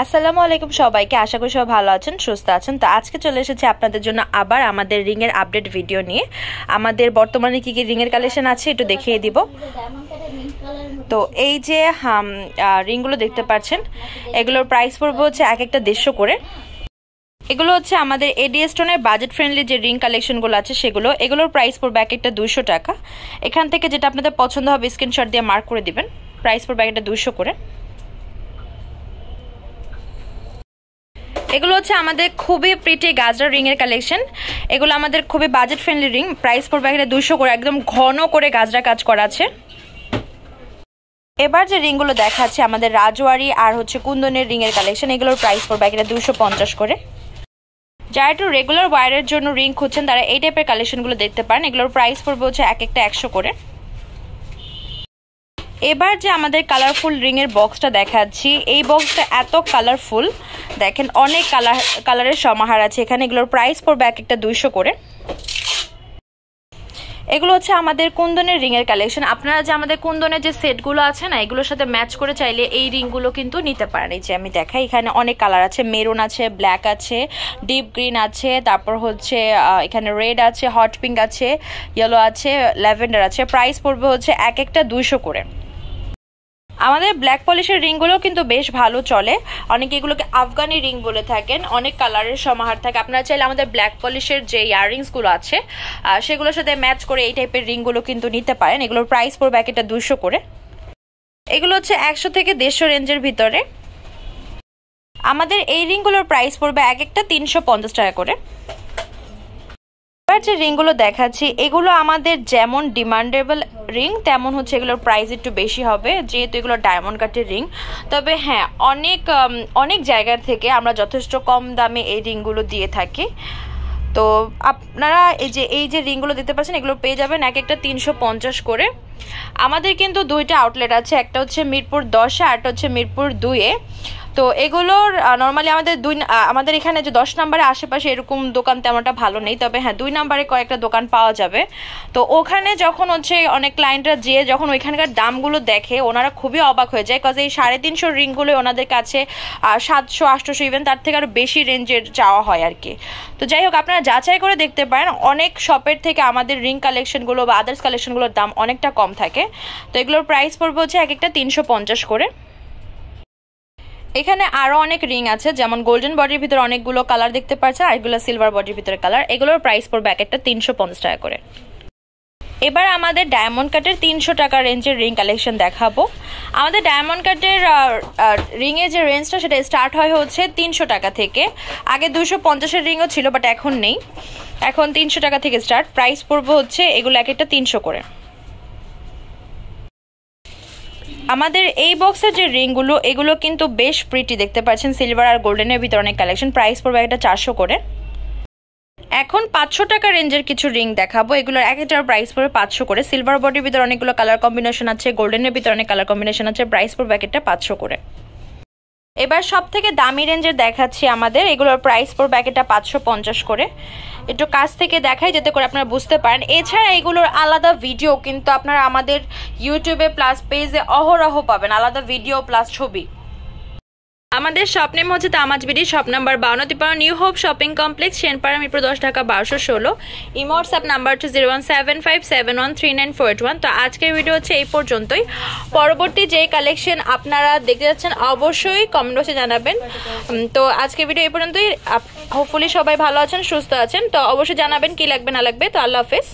আসসালামু আলাইকুম সবাইকে, আশা করি সবাই ভালো আছেন, সুস্থ আছেন। তো আজকে চলে এসেছি আপনাদের জন্য আবার আমাদের রিং এর আপডেট ভিডিও নিয়ে। আমাদের বর্তমানে কি কি রিং এর কালেকশন আছে একটু দেখিয়ে দিব। তো এই যে রিংগুলো দেখতে পাচ্ছেন, এগুলোর প্রাইস পড়বে হচ্ছে এক একটা 150 করে। এগুলো হচ্ছে আমাদের এডি স্টোনের বাজেট ফ্রেন্ডলি যে রিং কালেকশনগুলো আছে সেগুলো। এগুলোর প্রাইস পড়বে এক একটা 200 টাকা। এখান থেকে যেটা আপনাদের পছন্দ হবে স্ক্রিনশট দিয়ে মার্ক করে দিবেন। প্রাইস পড়বে এক একটা 200 করে। এগুলো হচ্ছে আমাদের খুবই প্রিটি গাজরা রিং এর কালেকশন। এগুলো আমাদের খুবই বাজেট ফ্রেন্ডলি রিং। প্রাইস পড়বে একটা 200 করে। একদম ঘন করে গাজরা কাজ করা আছে। এবার যে রিংগুলো দেখাচ্ছে আমাদের রাজওয়ারি আর হচ্ছে কুন্দনের রিং এর কালেকশন। এগুলোর প্রাইস পড়বে একটা 250 করে। যারা একটু রেগুলার ওয়্যারের জন্য রিং খুঁজছেন তারা এই টাইপের কালেকশনগুলো দেখতে পারেন। এগুলোর প্রাইস পড়বে হচ্ছে এক একটা 100 করে। এবার যে আমাদের কালারফুল রিং এর বক্সটা দেখাচ্ছি, এই বক্সটা এত কালারফুল, দেখেন অনেক কালারের সমাহার আছে এখানে। এগুলোর প্রাইস পড়বে এক একটা 200 করে। এগুলো হচ্ছে আমাদের কুন্দনের রিং এর কালেকশন। আপনারা যে আমাদের কুন্দনের যে সেটগুলো আছে না, এগুলোর সাথে ম্যাচ করে চাইলে এই রিংগুলো কিন্তু নিতে পারেন। এই যে আমি দেখাই, এখানে অনেক কালার আছে, মেরুন আছে, ব্ল্যাক আছে, ডিপ গ্রিন আছে, তারপর হচ্ছে এখানে রেড আছে, হট পিঙ্ক আছে, ইয়েলো আছে, ল্যাভেন্ডার আছে। প্রাইস পড়বে হচ্ছে এক একটা 200 করে। আমাদের ব্ল্যাক পলিশের রিংগুলো কিন্তু বেশ ভালো চলে। অনেকে এগুলোকে আফগানি রিং বলে থাকেন। অনেক কালারের সমাহার থাকে। আপনারা চাইলে আমাদের ব্ল্যাক পলিশের যে ইয়াররিংসগুলো আছে সেগুলোর সাথে ম্যাচ করে এই টাইপের রিংগুলো কিন্তু নিতে পারেন। এগুলোর প্রাইস পড়বে এক একটা 200 করে। এগুলো হচ্ছে 100 থেকে 150 রেঞ্জের ভিতরে। আমাদের এই রিংগুলোর প্রাইস পড়বে এক একটা 350 টাকা করে। যে রিংগুলো দেখাচ্ছি এগুলো আমাদের যেমন ডিমান্ডেবল রিং তেমন হচ্ছে এগুলোর প্রাইস একটু বেশি হবে, যেহেতু এগুলো ডায়মন্ড কাটের রিং। তবে হ্যাঁ, অনেক জায়গা থেকে আমরা যথেষ্ট কম দামে এই রিংগুলো দিয়ে থাকি। তো আপনারা এই যে রিংগুলো দিতে পারছেন এগুলো পেয়ে যাবেন এক একটা 350 করে। আমাদের কিন্তু দুইটা আউটলেট আছে, একটা হচ্ছে মিরপুর 10-এ আর একটা হচ্ছে মিরপুর 2-এ। তো এগুলোর নর্মালি আমাদের এখানে যে 10 নম্বরে আশেপাশে এরকম দোকান তেমনটা ভালো নেই। তবে হ্যাঁ, 2 নম্বরে কয়েকটা দোকান পাওয়া যাবে। তো ওখানে যখন হচ্ছে অনেক ক্লায়েন্টরা যখন ওইখানকার দামগুলো দেখে ওনারা খুবই অবাক হয়ে যায়, কজ এই 350 রিংগুলো ওনাদের কাছে 700-800 ইভেন তার থেকে আরও বেশি রেঞ্জের চাওয়া হয় আর কি। তো যাই হোক, আপনারা যাচাই করে দেখতে পারেন। অনেক শপের থেকে আমাদের রিং কালেকশনগুলো বা আদার্স কালেকশনগুলোর দাম অনেকটা কম থাকে। তো এগুলোর প্রাইস পড়বে হচ্ছে এক একটা 350 করে। এখানে আরো অনেক রিং আছে, যেমন গোল্ডেন বডির ভিতরে অনেকগুলো কালার দেখতে পাচ্ছেন, আর এগুলো সিলভার বডির ভিতরে কালার। এগুলোর প্রাইস পড়বে এক একটা 350 টাকা করে। এবার আমাদের ডায়মন্ড কাটের 300 টাকা রেঞ্জের রিং কালেকশন দেখাবো। আমাদের ডায়মন্ড কাটের রিংয়ের যে রেঞ্জটা সেটা স্টার্ট হয় হচ্ছে 300 টাকা থেকে। আগে 250-এর রিংও ছিল, বাট এখন নেই। এখন 300 টাকা থেকে স্টার্ট। প্রাইস পড়বে হচ্ছে এগুলো এক একটা 300 করে। আমাদের এই বক্সের যে রিংগুলো এগুলো কিন্তু বেশ প্রিটি, দেখতে পাচ্ছেন সিলভার আর গোল্ডেনের ভিতরে অনেক কালেকশন। প্রাইস পড়বে একটা 400 করে। এখন 500 টাকা রেঞ্জের কিছু রিং দেখাবো। এগুলোর এক একটার প্রাইস পড়বে 500 করে। সিলভার বডির ভিতরে অনেকগুলো কালার কম্বিনেশন আছে, গোল্ডেনের ভিতরে অনেক কালার কম্বিনেশন আছে। প্রাইস পড়বে এক একটা 500 করে। এবার সব থেকে দামি রেঞ্জের দেখাচ্ছি আমাদের। এগুলোর প্রাইস পড়বে এক একটা 550 করে। একটু কাছ থেকে দেখাই যাতে করে আপনারা বুঝতে পারেন। এছাড়া এগুলোর আলাদা ভিডিও কিন্তু আপনারা আমাদের ইউটিউবে প্লাস পেজে অহরহ পাবেন, আলাদা ভিডিও প্লাস ছবি। আমাদের শপ নেম হচ্ছে Tamaz BD, shop number 5253, new hope shopping complex, Senpara, Mirpur 10, Dhaka 1216। Imo WhatsApp number হচ্ছে 01757139481। তো আজকের ভিডিও হচ্ছে এই পর্যন্তই। পরবর্তী যে কালেকশন আপনারা দেখতে যাচ্ছেন অবশ্যই কমেন্ট বক্সে জানাবেন। তো আজকের ভিডিও এই পর্যন্তই। হোপফুলি সবাই ভালো আছেন, সুস্থ আছেন। তো অবশ্যই জানাবেন কি লাগবে না লাগবে। তো আল্লাহ হাফেজ।